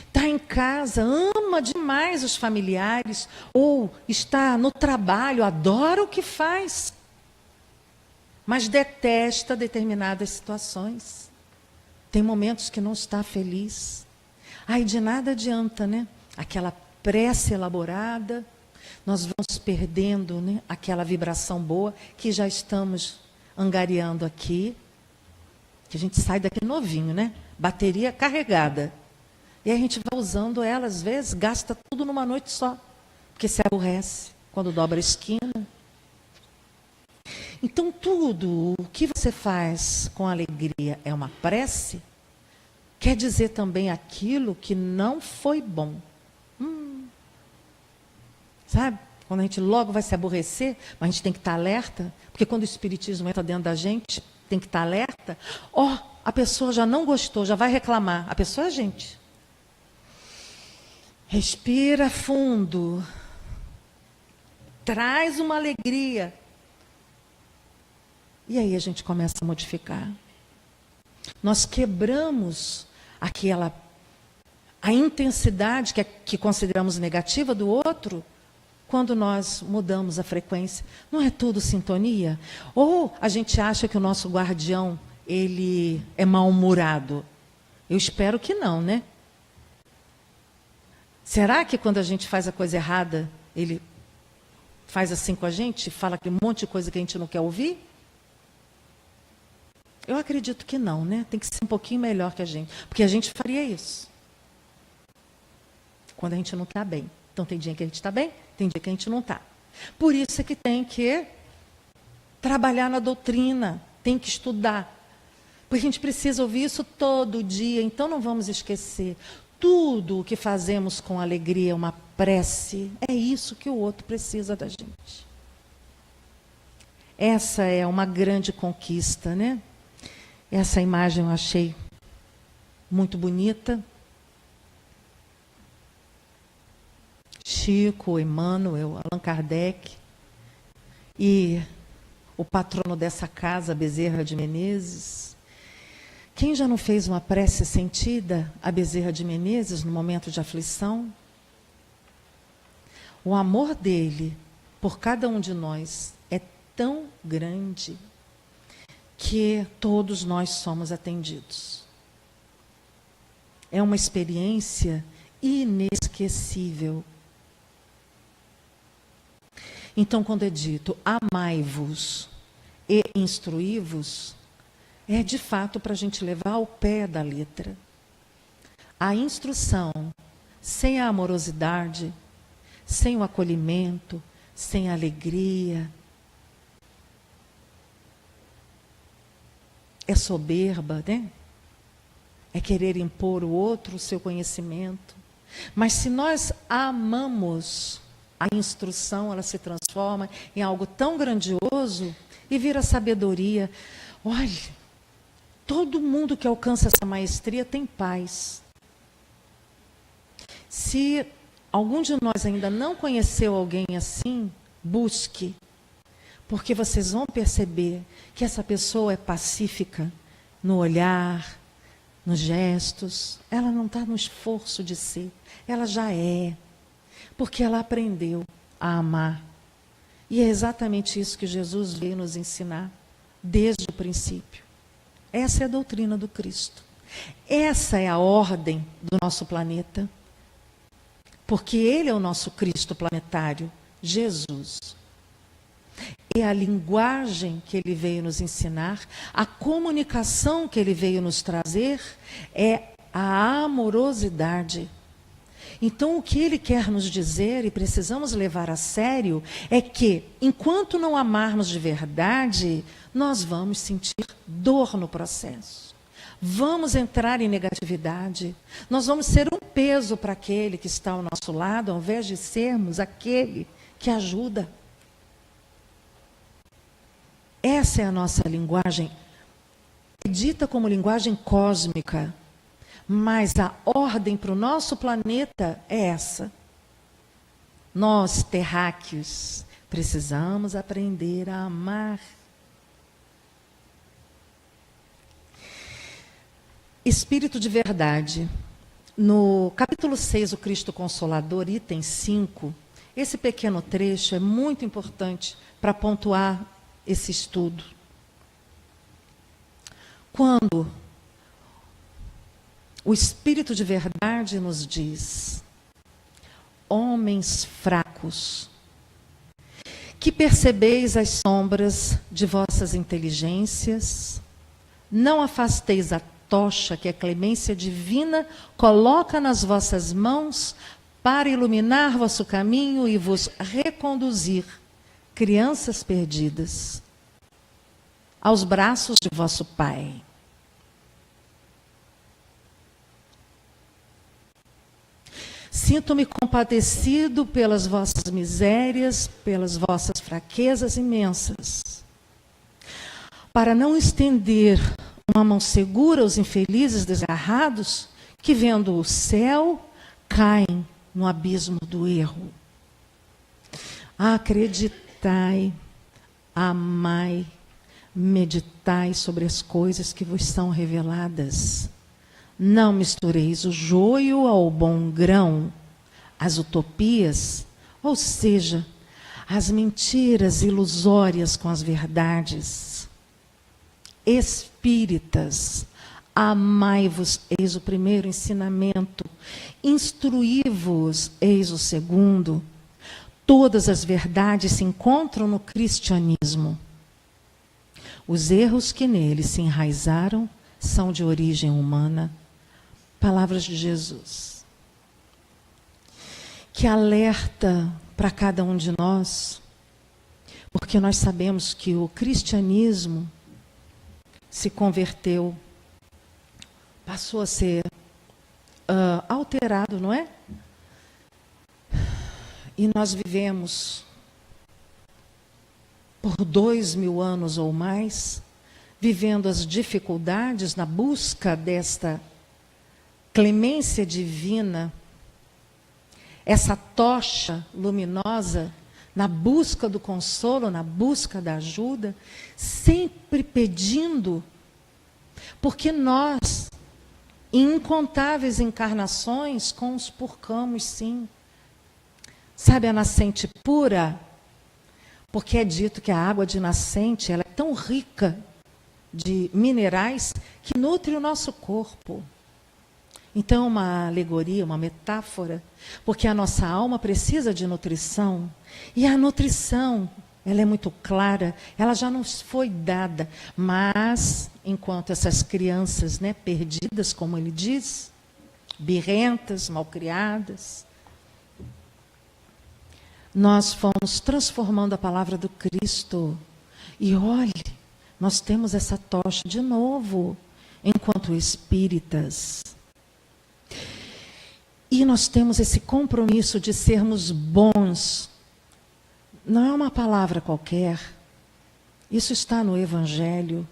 Está em casa, ama demais os familiares, ou está no trabalho, adora o que faz, mas detesta determinadas situações. Tem momentos que não está feliz. Aí de nada adianta, né? Aquela prece elaborada, nós vamos perdendo, né, aquela vibração boa que já estamos angariando aqui, que a gente sai daqui novinho, né? Bateria carregada. E a gente vai usando ela, às vezes, gasta tudo numa noite só, porque se aborrece quando dobra a esquina. Então, tudo o que você faz com alegria é uma prece, quer dizer também aquilo que não foi bom. Sabe? Quando a gente logo vai se aborrecer, mas a gente tem que estar alerta, porque quando o espiritismo entra dentro da gente, tem que estar alerta. A pessoa já não gostou, já vai reclamar. A pessoa é a gente. Respira fundo. Traz uma alegria. E aí a gente começa a modificar. Nós quebramos a intensidade que consideramos negativa do outro, quando nós mudamos a frequência. Não é tudo sintonia? Ou a gente acha que o nosso guardião, ele é mal-humorado? Eu espero que não, né? Será que quando a gente faz a coisa errada, ele faz assim com a gente? Fala aquele monte de coisa que a gente não quer ouvir? Eu acredito que não, né? Tem que ser um pouquinho melhor que a gente. Porque a gente faria isso quando a gente não está bem. Então tem dia que a gente está bem, tem dia que a gente não está. Por isso é que tem que trabalhar na doutrina, tem que estudar. Porque a gente precisa ouvir isso todo dia, então não vamos esquecer. Tudo o que fazemos com alegria é uma prece, é isso que o outro precisa da gente. Essa é uma grande conquista, né? Essa imagem eu achei muito bonita. Chico, Emmanuel, Allan Kardec e o patrono dessa casa, Bezerra de Menezes. Quem já não fez uma prece sentida a Bezerra de Menezes no momento de aflição? O amor dele por cada um de nós é tão grande que todos nós somos atendidos. É uma experiência inesquecível. Então, quando é dito, amai-vos e instruí-vos, é de fato para a gente levar ao pé da letra. A instrução, sem a amorosidade, sem o acolhimento, sem a alegria, é soberba, né? É querer impor o outro o seu conhecimento. Mas se nós amamos a instrução, ela se transforma em algo tão grandioso e vira sabedoria. Olha, Todo mundo que alcança essa maestria tem paz. Se algum de nós ainda não conheceu alguém assim, busque. Porque vocês vão perceber que essa pessoa é pacífica no olhar, nos gestos. Ela não está no esforço de ser. Ela já é. Porque ela aprendeu a amar. E é exatamente isso que Jesus veio nos ensinar desde o princípio. Essa é a doutrina do Cristo. Essa é a ordem do nosso planeta. Porque Ele é o nosso Cristo planetário, Jesus. É a linguagem que Ele veio nos ensinar, a comunicação que Ele veio nos trazer é a amorosidade. Então, o que Ele quer nos dizer, e precisamos levar a sério, é que, enquanto não amarmos de verdade, nós vamos sentir dor no processo. Vamos entrar em negatividade. Nós vamos ser um peso para aquele que está ao nosso lado, ao invés de sermos aquele que ajuda. Essa é a nossa linguagem, dita como linguagem cósmica. Mas a ordem para o nosso planeta é essa. Nós, terráqueos, precisamos aprender a amar. Espírito de verdade. No capítulo 6, o Cristo Consolador, item 5, esse pequeno trecho é muito importante para pontuar esse estudo. Quando o Espírito de verdade nos diz: homens fracos, que percebeis as sombras de vossas inteligências, não afasteis a tocha que a clemência divina coloca nas vossas mãos para iluminar vosso caminho e vos reconduzir, crianças perdidas, aos braços de vosso Pai. Sinto-me compadecido pelas vossas misérias, pelas vossas fraquezas imensas, para não estender uma mão segura aos infelizes desgarrados, que vendo o céu, caem no abismo do erro. Acreditai, amai, meditai sobre as coisas que vos são reveladas. Não mistureis o joio ao bom grão, as utopias, ou seja, as mentiras ilusórias com as verdades. Espíritas, amai-vos, eis o primeiro ensinamento. Instruí-vos, eis o segundo. Todas as verdades se encontram no cristianismo. Os erros que nele se enraizaram são de origem humana. Palavras de Jesus, que alerta para cada um de nós, porque nós sabemos que o cristianismo se converteu, passou a ser alterado, não é? E nós vivemos por 2000 anos ou mais, vivendo as dificuldades na busca desta clemência divina, essa tocha luminosa, na busca do consolo, na busca da ajuda, sempre pedindo, porque nós, em incontáveis encarnações, conspurcamos sim. Sabe a nascente pura? Porque é dito que a água de nascente ela é tão rica de minerais que nutre o nosso corpo. Então, uma alegoria, uma metáfora, porque a nossa alma precisa de nutrição, e a nutrição, ela é muito clara, ela já nos foi dada, mas, enquanto essas crianças, né, perdidas, como ele diz, birrentas, malcriadas, nós fomos transformando a palavra do Cristo, e olhe, nós temos essa tocha de novo, enquanto espíritas. E nós temos esse compromisso de sermos bons. Não é uma palavra qualquer. Isso está no Evangelho.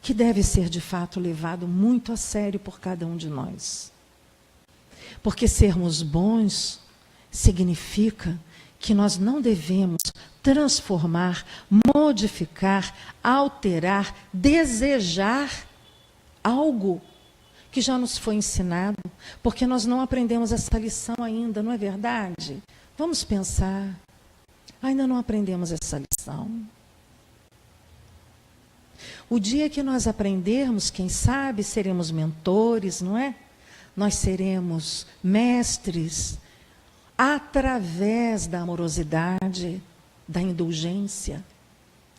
que deve ser de fato levado muito a sério por cada um de nós. Porque sermos bons significa que nós não devemos transformar, modificar, alterar, desejar algo que já nos foi ensinado, porque nós não aprendemos essa lição ainda, não é verdade? Vamos pensar, ainda não aprendemos essa lição. O dia que nós aprendermos, quem sabe, seremos mentores, não é? Nós seremos mestres através da amorosidade, da indulgência,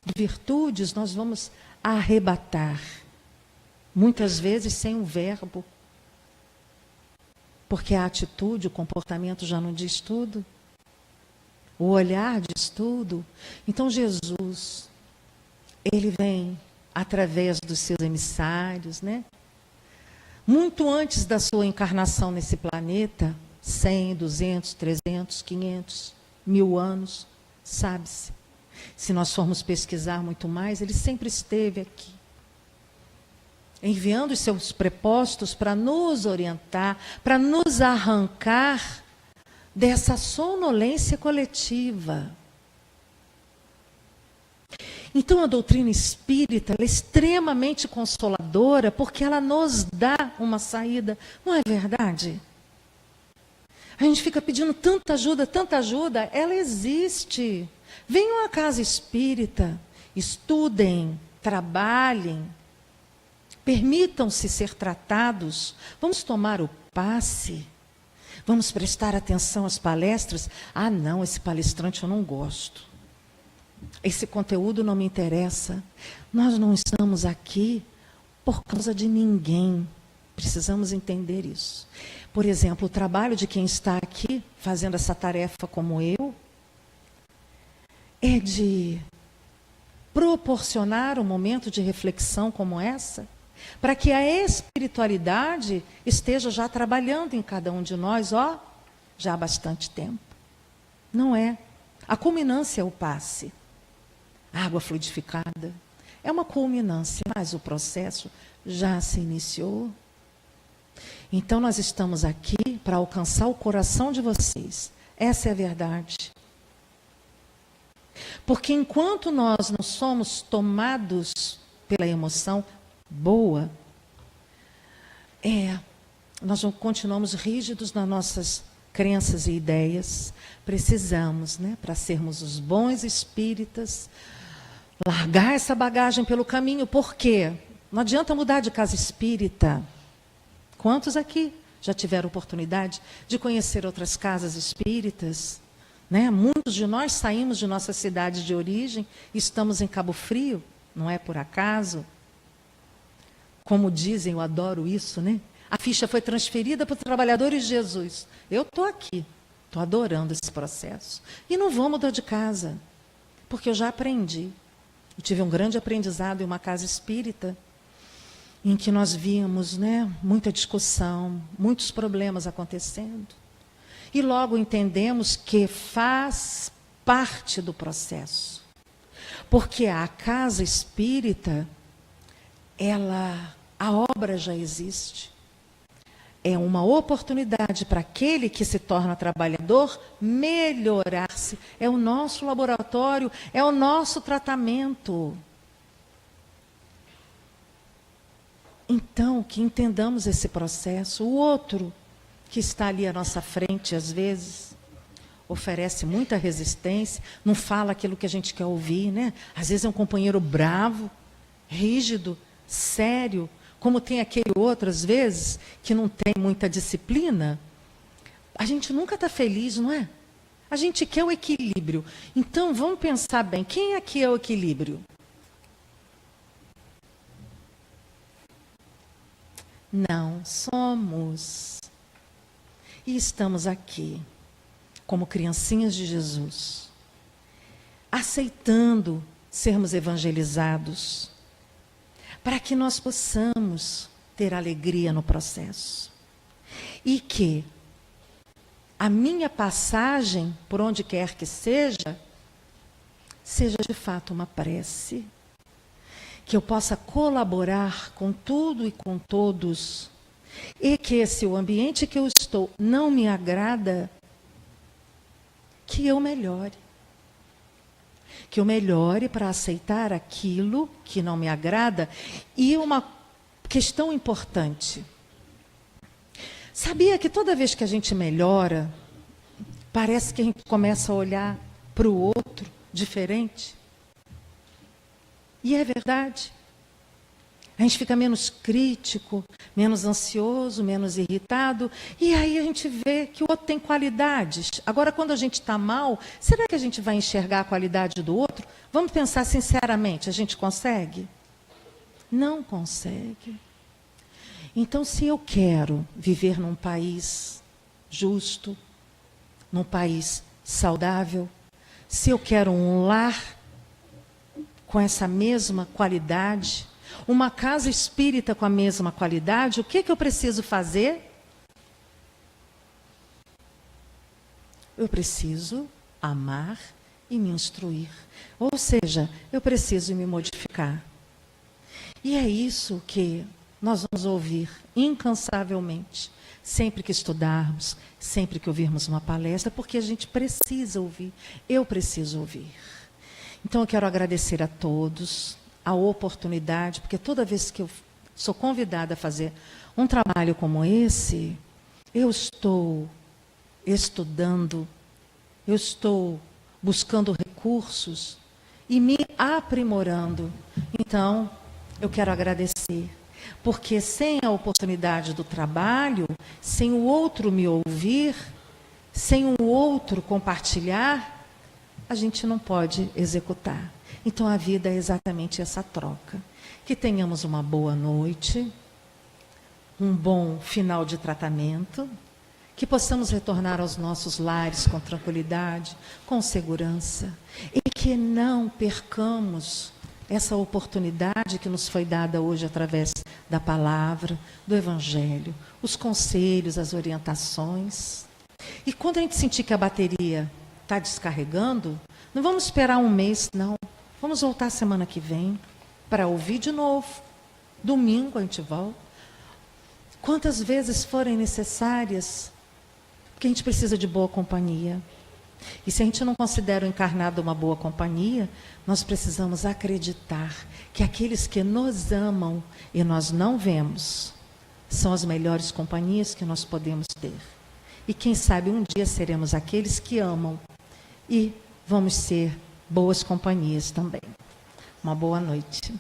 de virtudes nós vamos arrebatar. Muitas vezes sem um verbo. Porque a atitude, o comportamento já não diz tudo. O olhar diz tudo. Então Jesus, ele vem através dos seus emissários, né? Muito antes da sua encarnação nesse planeta, 100, 200, 300, 500, 1000 anos, sabe-se. Se nós formos pesquisar muito mais, ele sempre esteve aqui, enviando os seus prepostos para nos orientar, para nos arrancar dessa sonolência coletiva. Então a doutrina espírita ela é extremamente consoladora, porque ela nos dá uma saída, não é verdade? A gente fica pedindo tanta ajuda, ela existe. Venham à casa espírita, estudem, trabalhem, permitam-se ser tratados. Vamos tomar o passe, vamos prestar atenção às palestras. Ah, não, esse palestrante eu não gosto. Esse conteúdo não me interessa. Nós não estamos aqui por causa de ninguém. Precisamos entender isso. Por exemplo, o trabalho de quem está aqui, fazendo essa tarefa como eu, é de proporcionar um momento de reflexão como essa, para que a espiritualidade esteja já trabalhando em cada um de nós, já há bastante tempo. Não é. A culminância é o passe. A água fluidificada é uma culminância, mas o processo já se iniciou. Então nós estamos aqui para alcançar o coração de vocês. Essa é a verdade. Porque enquanto nós não somos tomados pela emoção boa, nós continuamos rígidos nas nossas crenças e ideias. Precisamos, para sermos os bons espíritas, largar essa bagagem pelo caminho. Por quê? Não adianta mudar de casa espírita. Quantos aqui já tiveram oportunidade de conhecer outras casas espíritas? Muitos de nós saímos de nossa cidade de origem, estamos em Cabo Frio, não é por acaso. Como dizem, eu adoro isso, A ficha foi transferida para os trabalhadores de Jesus. Eu estou aqui, estou adorando esse processo. E não vou mudar de casa, porque eu já aprendi. Eu tive um grande aprendizado em uma casa espírita, em que nós víamos muita discussão, muitos problemas acontecendo. E logo entendemos que faz parte do processo. Porque a casa espírita, a obra já existe. É uma oportunidade para aquele que se torna trabalhador melhorar-se. É o nosso laboratório, é o nosso tratamento. Então, que entendamos esse processo. O outro, que está ali à nossa frente, às vezes, oferece muita resistência, não fala aquilo que a gente quer ouvir, Às vezes é um companheiro bravo, rígido, sério, como tem aquele outro, às vezes, que não tem muita disciplina. A gente nunca está feliz, não é? A gente quer o equilíbrio. Então, vamos pensar bem, quem aqui é o equilíbrio? Não somos. E estamos aqui, como criancinhas de Jesus, aceitando sermos evangelizados, para que nós possamos ter alegria no processo. E que a minha passagem, por onde quer que seja de fato uma prece. que eu possa colaborar com tudo e com todos, e que se o ambiente que eu estou não me agrada, que eu melhore. Que eu melhore para aceitar aquilo que não me agrada. E uma questão importante. Sabia que toda vez que a gente melhora, parece que a gente começa a olhar para o outro diferente? E é verdade. A gente fica menos crítico, menos ansioso, menos irritado. E aí a gente vê que o outro tem qualidades. Agora, quando a gente está mal, será que a gente vai enxergar a qualidade do outro? Vamos pensar sinceramente, a gente consegue? Não consegue. Então, se eu quero viver num país justo, num país saudável, se eu quero um lar com essa mesma qualidade, uma casa espírita com a mesma qualidade, o que eu preciso fazer? Eu preciso amar e me instruir. Ou seja, eu preciso me modificar. E é isso que nós vamos ouvir incansavelmente, sempre que estudarmos, sempre que ouvirmos uma palestra, porque a gente precisa ouvir, eu preciso ouvir. Então eu quero agradecer a todos a oportunidade, porque toda vez que eu sou convidada a fazer um trabalho como esse, eu estou estudando, eu estou buscando recursos e me aprimorando. Então, eu quero agradecer, porque sem a oportunidade do trabalho, sem o outro me ouvir, sem o outro compartilhar, a gente não pode executar. Então, a vida é exatamente essa troca. Que tenhamos uma boa noite, um bom final de tratamento, que possamos retornar aos nossos lares com tranquilidade, com segurança, e que não percamos essa oportunidade que nos foi dada hoje através da palavra, do Evangelho, os conselhos, as orientações. E quando a gente sentir que a bateria está descarregando, não vamos esperar um mês, não. Vamos voltar semana que vem para ouvir de novo. Domingo a gente volta. Quantas vezes forem necessárias, porque a gente precisa de boa companhia. E se a gente não considera o encarnado uma boa companhia, nós precisamos acreditar que aqueles que nos amam e nós não vemos, são as melhores companhias que nós podemos ter. E quem sabe um dia seremos aqueles que amam e vamos ser boas companhias também. Uma boa noite.